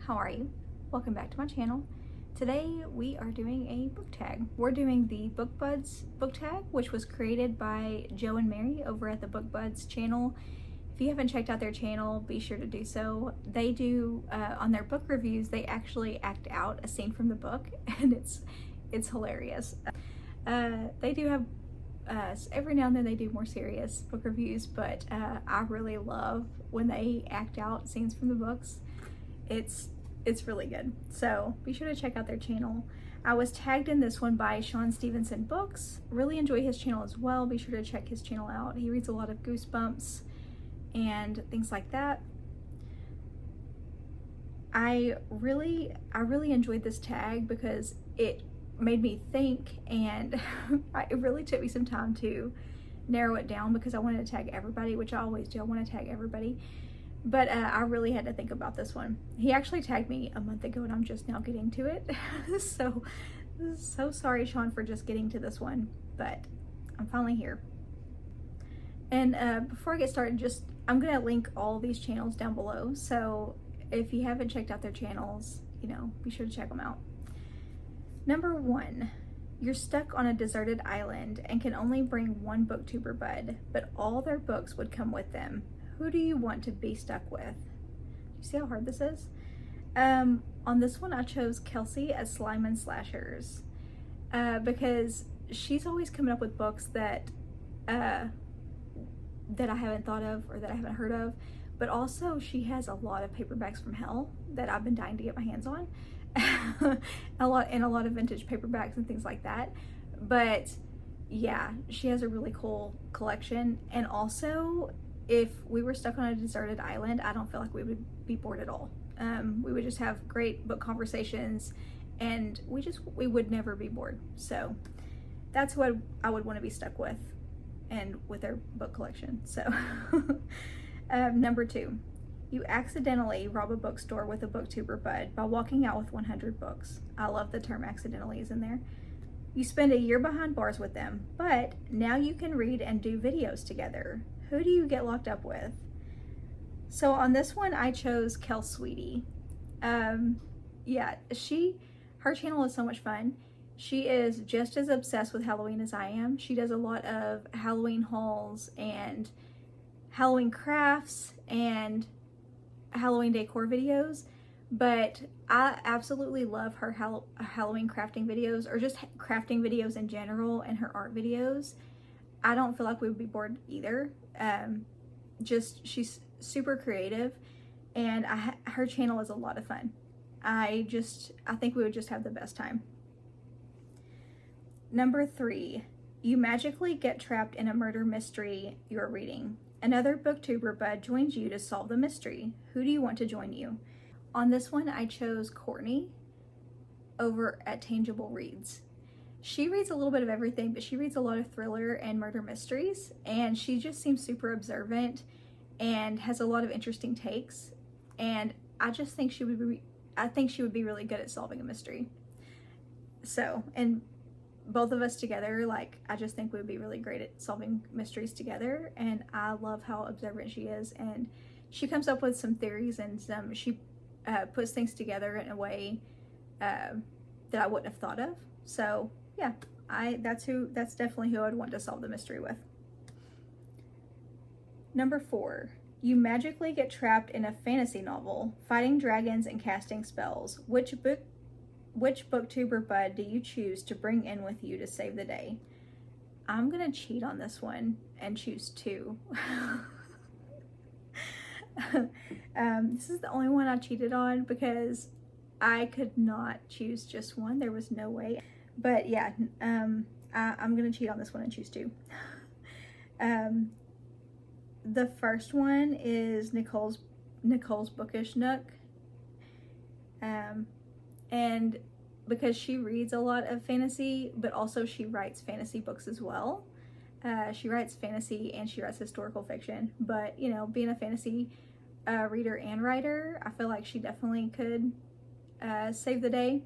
how are you? Welcome back to my channel. Today we are doing a book tag. We're doing the Book Buds book tag, which was created by Joe and Mary over at the Book Buds channel. If you haven't checked out their channel, be sure to do so. They do, on their book reviews, they actually act out a scene from the book, and it's hilarious. They do have, every now and then they do more serious book reviews, but I really love when they act out scenes from the books. It's really good. So be sure to check out their channel. I was tagged in this one by Sean Stevenson Books. Really enjoy his channel as well. Be sure to check his channel out. He reads a lot of Goosebumps and things like that. I really enjoyed this tag because it made me think, and it really took me some time to narrow it down because I wanted to tag everybody, which I always do. I want to tag everybody. But I really had to think about this one. He actually tagged me a month ago and I'm just now getting to it. So sorry, Sean, for just getting to this one, but I'm finally here. And before I get started, I'm gonna link all these channels down below. So if you haven't checked out their channels, be sure to check them out. Number 1, you're stuck on a deserted island and can only bring one booktuber bud, but all their books would come with them. Who do you want to be stuck with? You see how hard this is? On this one, I chose Kelsey as Slime and Slashers because she's always coming up with books that I haven't thought of or that I haven't heard of, but also she has a lot of paperbacks from hell that I've been dying to get my hands on. a lot of vintage paperbacks and things like that. But yeah, she has a really cool collection. And also, if we were stuck on a deserted island, I don't feel like we would be bored at all. We would just have great book conversations and we would never be bored. So that's what I would want to be stuck with, and with their book collection. So number 2, you accidentally rob a bookstore with a booktuber bud by walking out with 100 books. I love the term accidentally is in there. You spend a year behind bars with them, but now you can read and do videos together. Who do you get locked up with? So on this one, I chose Kel Sweetie. Yeah, her channel is so much fun. She is just as obsessed with Halloween as I am. She does a lot of Halloween hauls and Halloween crafts and Halloween decor videos, but I absolutely love her Halloween crafting videos, or just crafting videos in general, and her art videos. I don't feel like we would be bored either. She's super creative, and her channel is a lot of fun. I think we would just have the best time. Number 3, you magically get trapped in a murder mystery you're reading. Another booktuber bud joins you to solve the mystery. Who do you want to join you? On this one, I chose Courtney over at Tangible Reads. She reads a little bit of everything, but she reads a lot of thriller and murder mysteries, and she just seems super observant and has a lot of interesting takes. And I just think she would be really good at solving a mystery. So, and both of us together, I just think we would be really great at solving mysteries together. And I love how observant she is, and she comes up with some theories, and she puts things together in a way that I wouldn't have thought of. So yeah, that's definitely who I'd want to solve the mystery with. Number 4, you magically get trapped in a fantasy novel, fighting dragons and casting spells. Which booktuber bud do you choose to bring in with you to save the day? I'm gonna cheat on this one and choose 2. This is the only one I cheated on because I could not choose just one. There was no way. But yeah, I'm gonna cheat on this one and choose 2. The first one is Nicole's Bookish Nook. And because she reads a lot of fantasy, but also she writes fantasy books as well. She writes fantasy and she writes historical fiction. But, being a fantasy reader and writer, I feel like she definitely could save the day.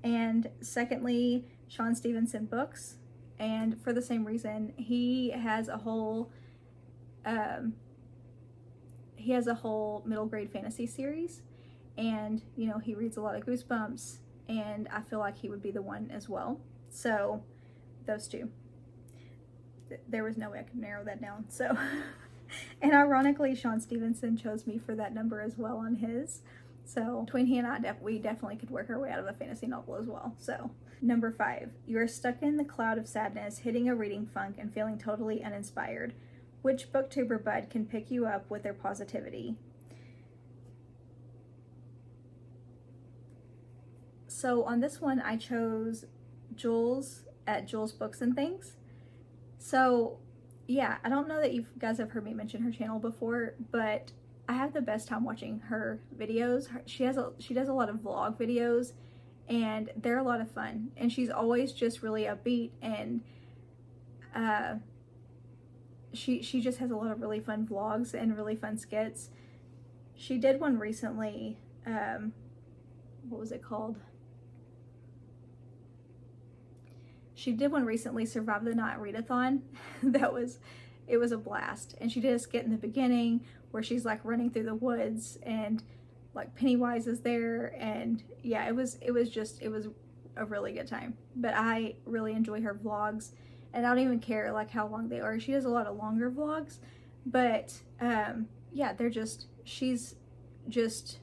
And secondly, Sean Stevenson Books. And for the same reason, he has a whole middle grade fantasy series. and you know, he reads a lot of Goosebumps, and I feel like he would be the one as well. So those two. There was no way I could narrow that down. So, and ironically, Sean Stevenson chose me for that number as well on his. So between he and I, we definitely could work our way out of a fantasy novel as well. So number 5, you are stuck in the cloud of sadness, hitting a reading funk and feeling totally uninspired. Which booktuber bud can pick you up with their positivity? So on this one, I chose Jules at Jules Books and Things. So yeah, I don't know that you guys have heard me mention her channel before, but I have the best time watching her videos. She does a lot of vlog videos, and they're a lot of fun. And she's always just really upbeat, and she just has a lot of really fun vlogs and really fun skits. She did one recently. What was it called? She did one recently, Survive the Night Readathon. It was a blast. And she did a skit in the beginning where she's like running through the woods, and like Pennywise is there, and yeah, it was a really good time. But I really enjoy her vlogs, and I don't even care like how long they are. She does a lot of longer vlogs, but yeah, she's just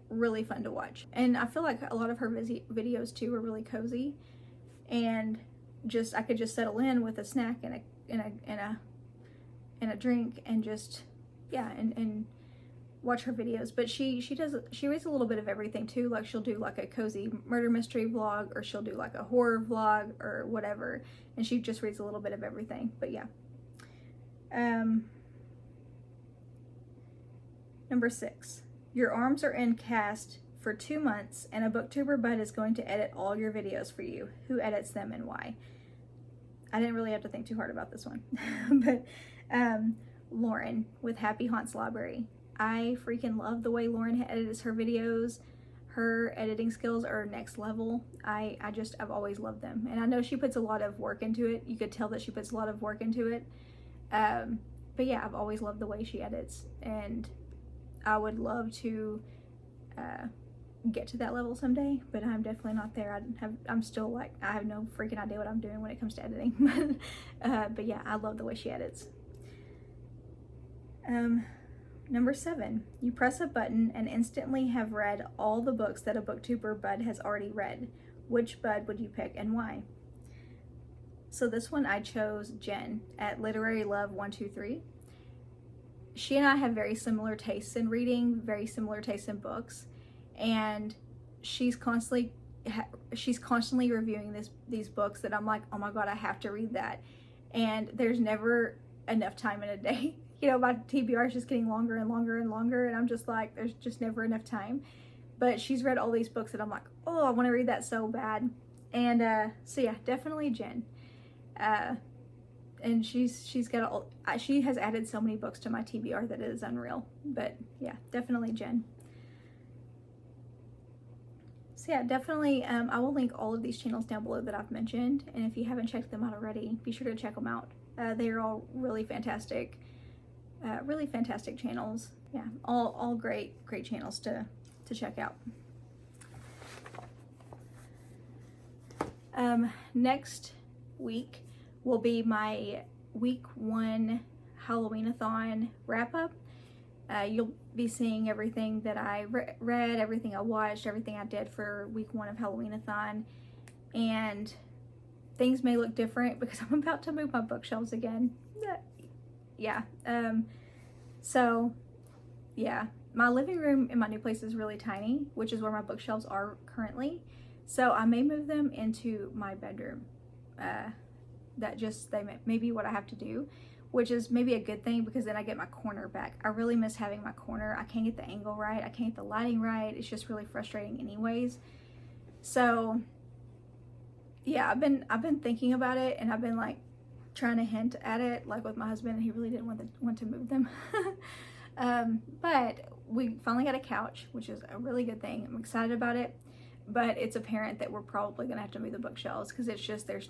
really fun to watch. And I feel like a lot of her videos too are really cozy, and I could just settle in with a snack and a drink, and just and watch her videos. But she reads a little bit of everything too. Like she'll do like a cozy murder mystery vlog, or she'll do like a horror vlog or whatever, and she just reads a little bit of everything. But yeah. Number 6, your arms are in cast for 2 months, and a booktuber bud is going to edit all your videos for you. Who edits them and why? I didn't really have to think too hard about this one. But Lauren with Happy Haunts Library. I freaking love the way Lauren edits her videos. Her editing skills are next level. I've always loved them. And I know she puts a lot of work into it. You could tell that she puts a lot of work into it. But yeah, I've always loved the way she edits. And I would love to get to that level someday, but I'm definitely not there. I'm still like, I have no freaking idea what I'm doing when it comes to editing. But yeah, I love the way she edits. Number 7, you press a button and instantly have read all the books that a booktuber bud has already read. Which bud would you pick and why? So this one I chose Jen at Literary Love 123. She and I have very similar tastes in reading, very similar tastes in books, and she's constantly reviewing these books that I'm like, oh my god, I have to read that. And there's never enough time in a day. You know, my TBR is just getting longer and longer and longer, and I'm just like, there's just never enough time. But she's read all these books that I'm like, oh, I want to read that so bad. And so yeah, definitely Jen. And she has added so many books to my TBR that it is unreal. But yeah, definitely Jen. So yeah, definitely, I will link all of these channels down below that I've mentioned, and if you haven't checked them out already, be sure to check them out. They are all really fantastic channels. Yeah, all great channels to check out. Next week will be my week 1 Halloween-a-thon wrap-up. You'll be seeing everything that I read, everything I watched, everything I did for week 1 of Halloween-a-thon. And things may look different because I'm about to move my bookshelves again. Yeah. So, yeah. My living room in my new place is really tiny, which is where my bookshelves are currently. So I may move them into my bedroom. That may be what I have to do, which is maybe a good thing because then I get my corner back. I really miss having my corner. I can't get the angle right. I can't get the lighting right. It's just really frustrating anyways. So yeah, I've been thinking about it, and I've been like trying to hint at it like with my husband, and he really didn't want to move them. But we finally got a couch, which is a really good thing. I'm excited about it, but it's apparent that we're probably gonna have to move the bookshelves because it's just there's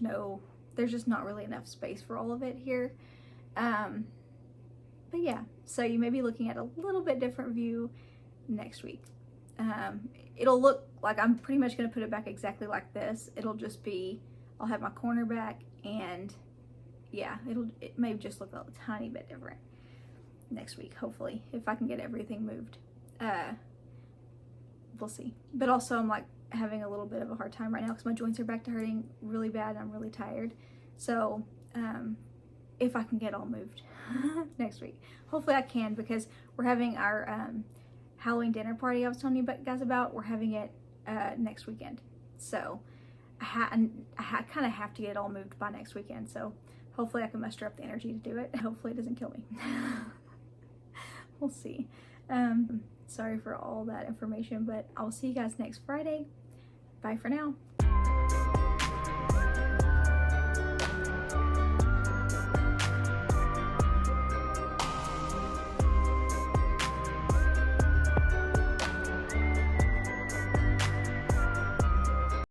just not really enough space for all of it here. But yeah, so you may be looking at a little bit different view next week. It'll look like I'm pretty much going to put it back exactly like this. It'll just be, I'll have my corner back, and yeah, it may just look a tiny bit different next week, hopefully, if I can get everything moved. We'll see. But also I'm like having a little bit of a hard time right now because my joints are back to hurting really bad and I'm really tired. So if I can get all moved next week, hopefully I can, because we're having our Halloween dinner party I was telling you guys about. We're having it next weekend, so I kind of have to get it all moved by next weekend. So hopefully I can muster up the energy to do it. Hopefully it doesn't kill me. We'll see. Sorry for all that information, but I'll see you guys next Friday. Bye for now.